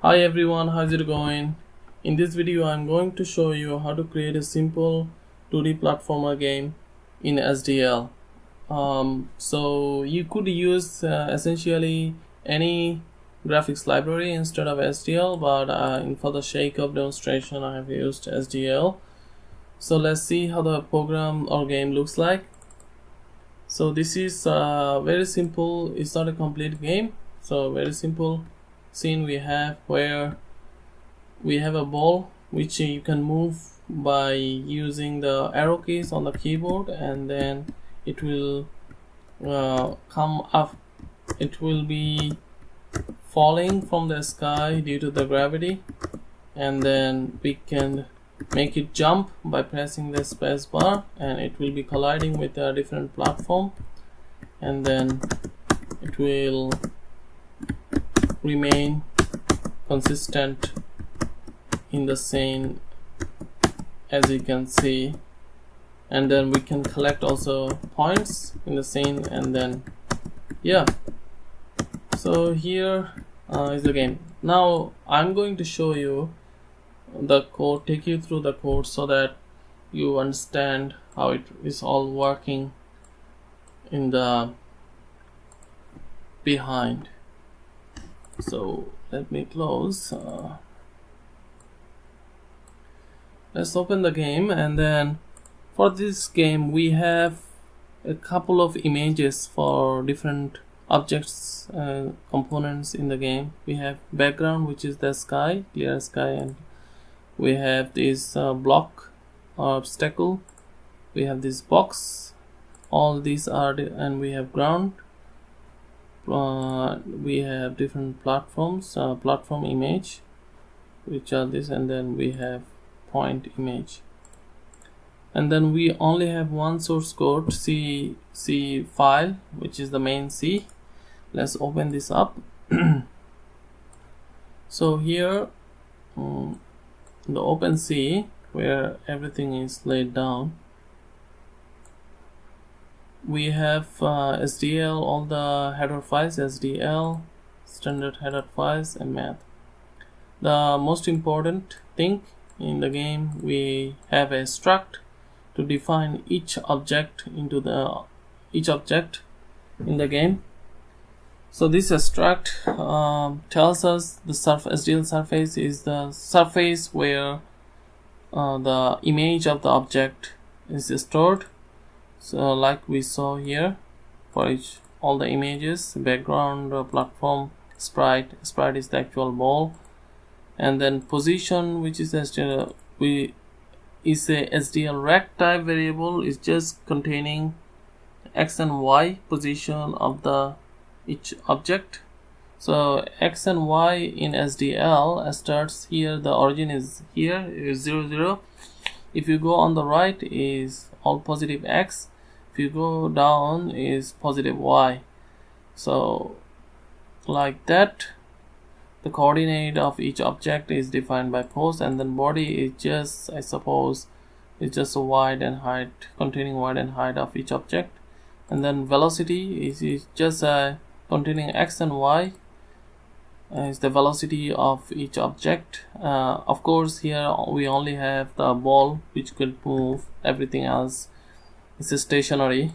Hi everyone, how's it going? In this video I'm going to show you how to create a simple 2D platformer game in SDL. So you could use essentially any graphics library instead of SDL, but for the sake of demonstration I have used SDL. So let's see how the program or game looks like. So this is very simple. It's not a complete game, so very simple scene we have where we have a ball which you can move by using the arrow keys on the keyboard, and then it will come up. It will be falling from the sky due to the gravity, and then we can make it jump by pressing the space bar, and it will be colliding with a different platform, and then it will remain consistent in the scene as you can see. And then we can collect also points in the scene, and then so here is the game. Now I'm going to show you the code, take you through the code so that you understand how it is all working in the behind. So let me close. Let's open the game, and then for this game we have a couple of images for different objects, components in the game. We have background, which is the sky, clear sky, and we have this block or obstacle. We have this box. All these are and we have ground. We have different platforms, platform image, which are this, and then we have point image, and then we only have one source code, C file, which is the main C. Let's open this up. So here the open C, where everything is laid down, we have SDL, all the header files, SDL, standard header files, and math. The most important thing in the game, we have a struct to define each object in the game. So this struct tells us the SDL surface is the surface where the image of the object is stored. So like we saw here, for all the images, background, platform, sprite is the actual ball, and then position, which is SDL, is a SDL rect type variable, is just containing x and y position of the each object. So x and y in SDL starts here, the origin is here, is 0 0. If you go on the right is all positive x, if you go down is positive y. So like that, the coordinate of each object is defined by pose, and then body is just, I suppose, is just a wide and height, containing wide and height of each object, and then velocity is just containing x and y, is the velocity of each object. Of course here we only have the ball which could move, everything else is stationary.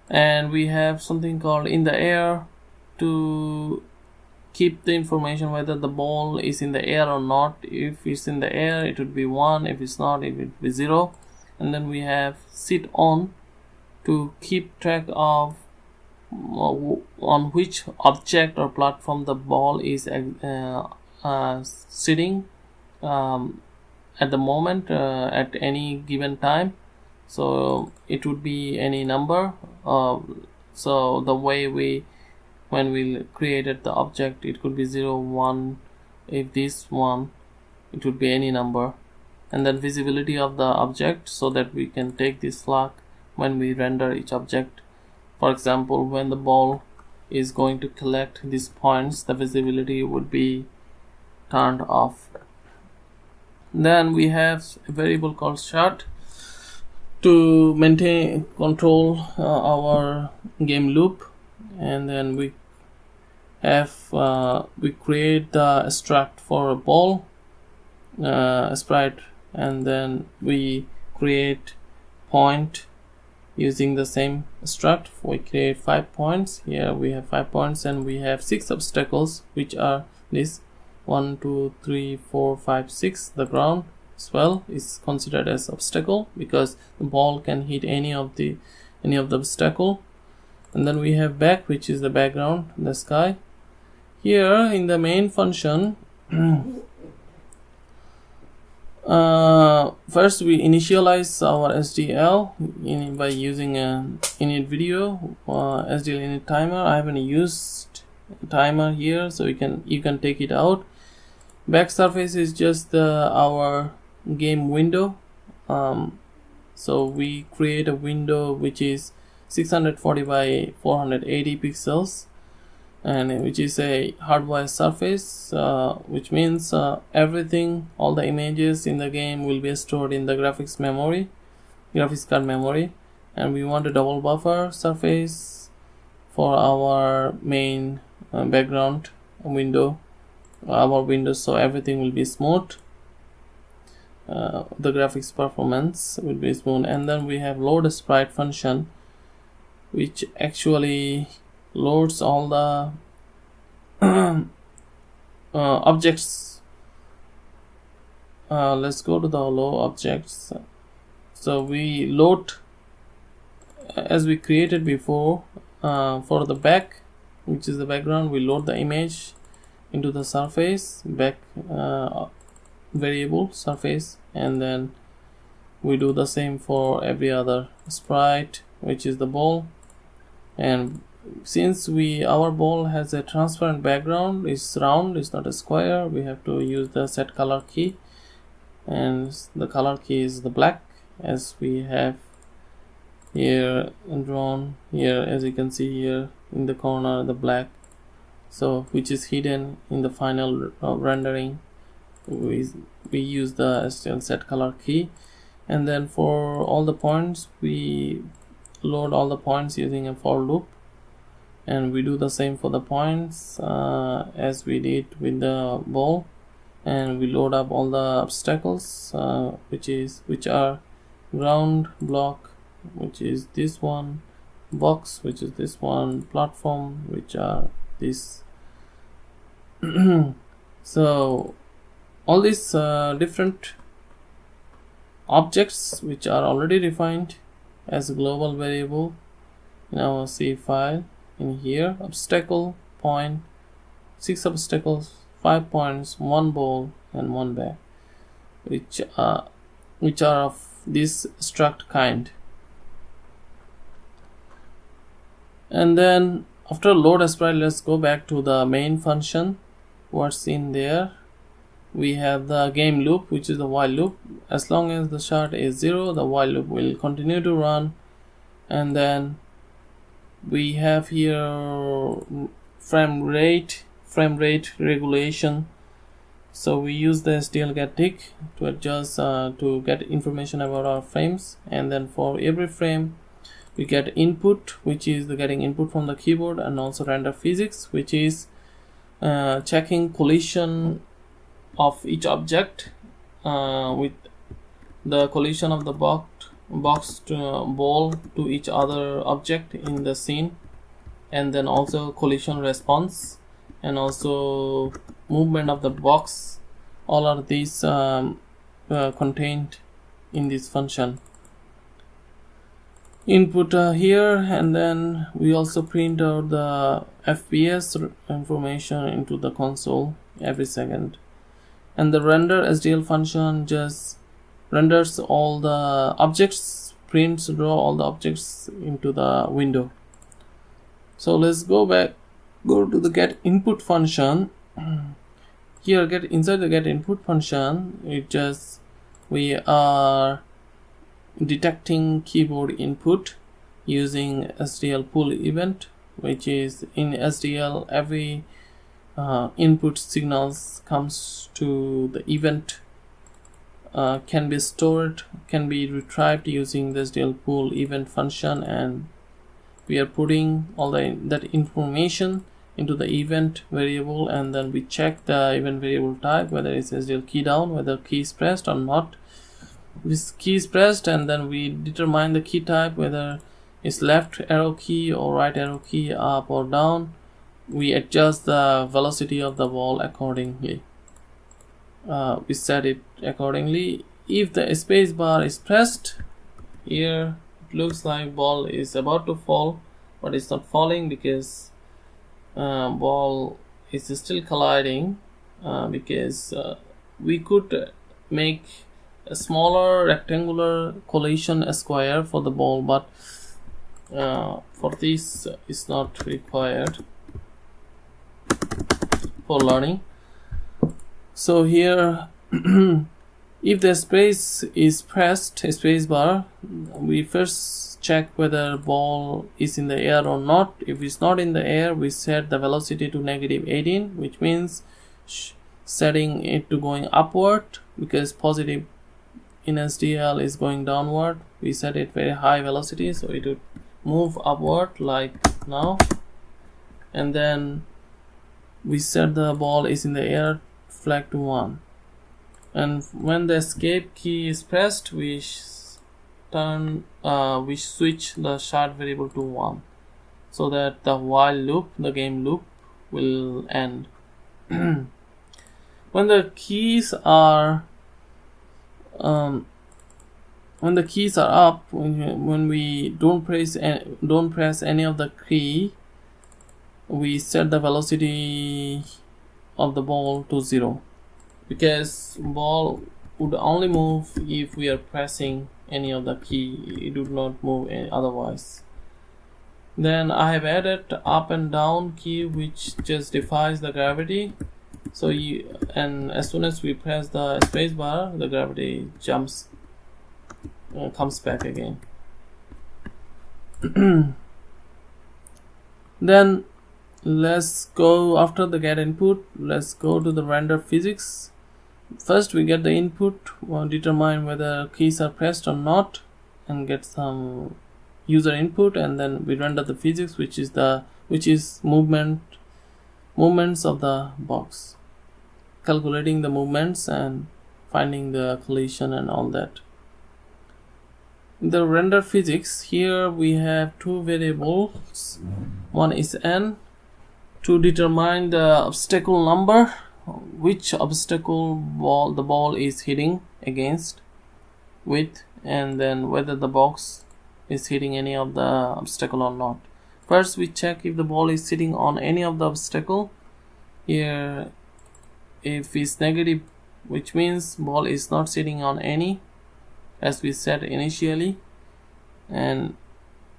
And we have something called in the air to keep the information whether the ball is in the air or not. If it's in the air it would be 1, if it's not it would be 0. And then we have sit on to keep track of on which object or platform the ball is sitting at the moment, at any given time. So it would be any number. So the way when we created the object, it could be 0 1. If this one, it would be any number. And then visibility of the object, so that we can take this flag when we render each object. For example, when the ball is going to collect these points, the visibility would be turned off. Then we have a variable called shut to maintain, control our game loop, and then we we create the extract for a ball sprite, and then we create point using the same struct. We create 5 points. Here we have 5 points, and we have 6 obstacles, which are this 1 2 3 4 5 6. The ground as well is considered as obstacle because the ball can hit any of the obstacle. And then we have back, which is the background, the sky. Here in the main function, first we initialize our SDL by using a init video, SDL init timer. I haven't used timer here, so you can take it out. Back surface is just our game window. So we create a window which is 640 by 480 pixels, and which is a hardwired surface, which means everything, all the images in the game will be stored in the graphics card memory. And we want a double buffer surface for our main background window, so everything will be smooth. The graphics performance will be smooth. And then we have load sprite function, which actually loads all the objects. Let's go to the low objects. So we load, as we created before, for the back, which is the background, we load the image into the surface back variable surface, and then we do the same for every other sprite, which is the ball. And since our ball has a transparent background, it's round, it's not a square, we have to use the set color key, and the color key is the black, as we have here drawn here, as you can see here in the corner, the black, so which is hidden in the final rendering. We use the STL set color key. And then for all the points, we load all the points using a for loop, and we do the same for the points as we did with the ball. And we load up all the obstacles, which are ground block, which is this one, box, which is this one, platform, which are this. So all these different objects which are already defined as a global variable in our C file. In here, obstacle, point, 6 obstacles, 5 points, 1 ball, and 1 back, which are of this struct kind. And then after load sprite, let's go back to the main function. What's in there? We have the game loop, which is the while loop. As long as the start is 0, the while loop will continue to run. And then we have here frame rate regulation. So we use the STL get tick to adjust to get information about our frames. And then for every frame we get input, which is getting input from the keyboard, and also render physics, which is checking collision of each object with the collision of the box to ball to each other object in the scene, and then also collision response, and also movement of the box. All are these contained in this function. Input here, and then we also print out the FPS information into the console every second. And the render SDL function just renders all the objects, draw all the objects into the window. So let's go to the get input function. Here, inside the get input function, we are detecting keyboard input using SDL pull event, which is in SDL every input signals comes to the event can be stored, can be retrieved using the SDL pull event function, and we are putting all that information into the event variable, and then we check the event variable type, whether it's SDL key down, whether key is pressed or not. This key is pressed, and then we determine the key type, whether it's left arrow key or right arrow key, up or down. We adjust the velocity of the ball accordingly. We set it accordingly. If the space bar is pressed, here it looks like ball is about to fall, but it's not falling because ball is still colliding, because we could make a smaller rectangular collision square for the ball, but for this is not required for learning. So here if the space is pressed, space bar, we first check whether ball is in the air or not. If it's not in the air, we set the velocity to -18, which means setting it to going upward, because positive in SDL is going downward. We set it very high velocity, so it would move upward like now. And then we set the ball is in the air flag to 1. And when the escape key is pressed, we switch the start variable to 1, so that the while loop, the game loop, will end. When the keys are up, when we don't press any of the key, we set the velocity of the ball to 0, because ball would only move if we are pressing any of the key. It would not move otherwise. Then I have added up and down key, which just defies the gravity. So and as soon as we press the space bar, the gravity jumps, comes back again. Then let's go, after the get input, let's go to the render physics. First we get the input, determine whether keys are pressed or not, and get some user input, and then we render the physics, which is movements of the box, calculating the movements and finding the collision and all that. In the render physics, here we have two variables. One is n, to determine the obstacle number, which obstacle the ball is hitting against with, and then whether the box is hitting any of the obstacle or not. First we check if the ball is sitting on any of the obstacle. Here if it's negative, which means ball is not sitting on any, as we said initially, and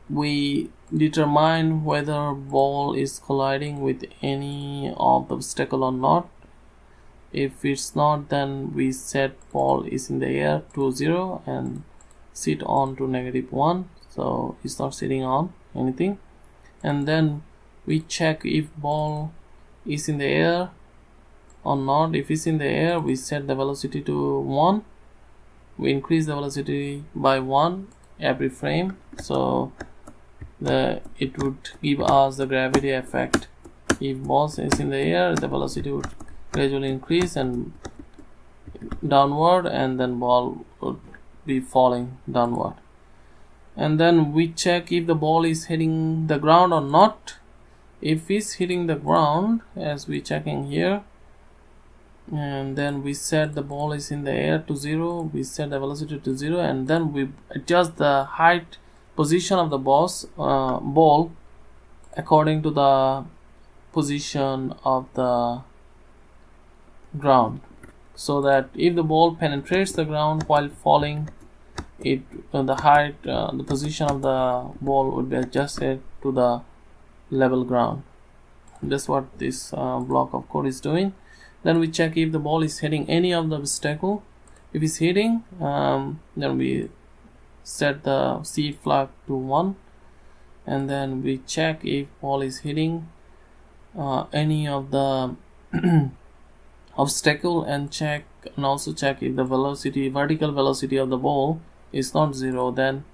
we determine whether ball is colliding with any of the obstacle or not. If it's not, then we set ball is in the air to 0 and sit on to -1, so it's not sitting on anything. And then we check if ball is in the air or not. If it's in the air, we set the velocity to 1. We increase the velocity by 1 every frame, so it would give us the gravity effect. If ball is in the air, the velocity would gradually increase and downward, and then ball would be falling downward. And then we check if the ball is hitting the ground or not. If it's hitting the ground, as we checking here, and then we set the ball is in the air to 0, we set the velocity to 0, and then we adjust the height position of the ball according to the position of the ground, so that if the ball penetrates the ground while falling, the height, the position of the ball would be adjusted to the level ground. That's what this block of code is doing. Then we check if the ball is hitting any of the obstacle. If it's hitting, then we set the C flag to 1, and then we check if ball is hitting any of the obstacle, and also check if the vertical velocity of the ball is not 0. Then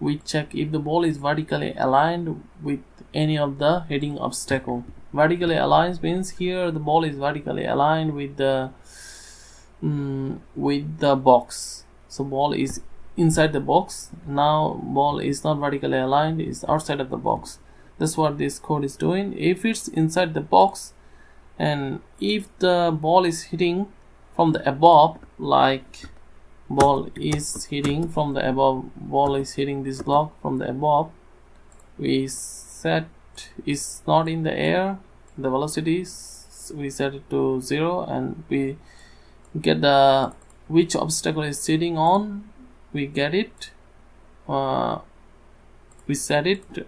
we check if the ball is vertically aligned with any of the hitting obstacle, vertically aligned means here the ball is vertically aligned with the box. So ball is inside the box. Now ball is not vertically aligned, it's outside of the box. That's what this code is doing. If it's inside the box, and if the ball is hitting from the above, like ball is hitting from the above, ball is hitting this block from the above, we set is not in the air, the velocity we set it to 0, and we get the which obstacle is sitting on, we get it, we set it,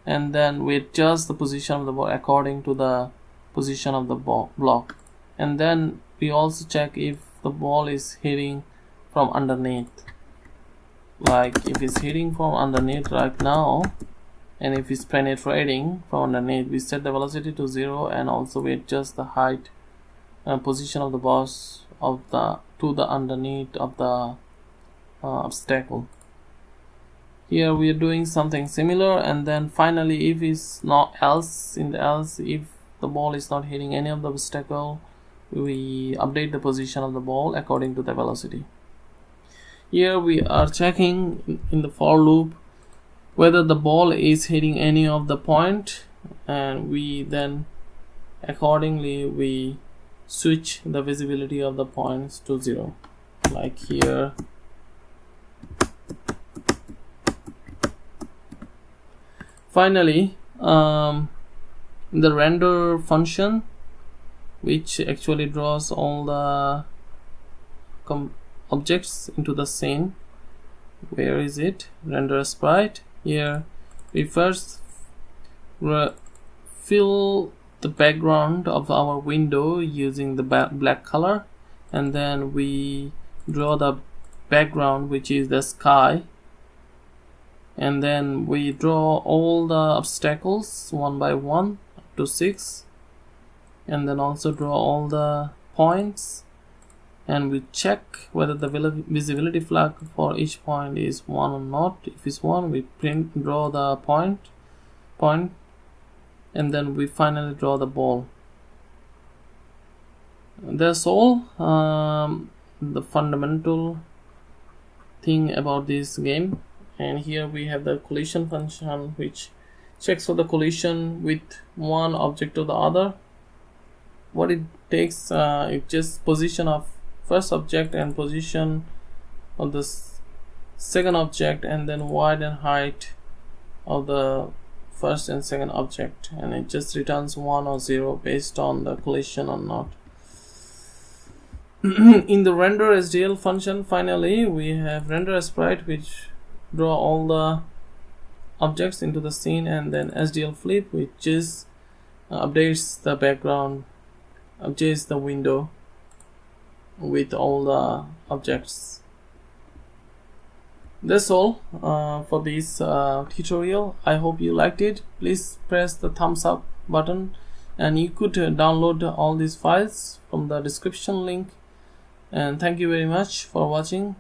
and then we adjust the position of the ball according to the position of the block. And then we also check if the ball is hitting from underneath, like if it's hitting from underneath right now, and if it's penetrating from underneath, we set the velocity to 0, and also we adjust the height and position of the ball of the to the underneath of the obstacle. Here we are doing something similar. And then finally, if it's not else, if the ball is not hitting any of the obstacle, we update the position of the ball according to the velocity. Here we are checking in the for loop whether the ball is hitting any of the point, and we then accordingly we switch the visibility of the points to 0, like here. Finally, the render function, which actually draws all the objects into the scene. Where is it? Render sprite. Here we first fill the background of our window using the black color, and then we draw the background, which is the sky, and then we draw all the obstacles one by one up to 6, and then also draw all the points, and we check whether the visibility flag for each point is 1 or not. If it's 1, we draw the point, and then we finally draw the ball. That's all. The fundamental thing about this game. And here we have the collision function, which checks for the collision with one object to the other. What it takes, it just position of first object and position of the second object, and then width and height of the first and second object, and it just returns 1 or 0 based on the collision or not. In the render SDL function, finally we have render sprite, which draw all the objects into the scene, and then SDL flip, which just updates the background, updates the window with all the objects. That's all for this tutorial. I hope you liked it. Please press the thumbs up button, and you could download all these files from the description link. And thank you very much for watching.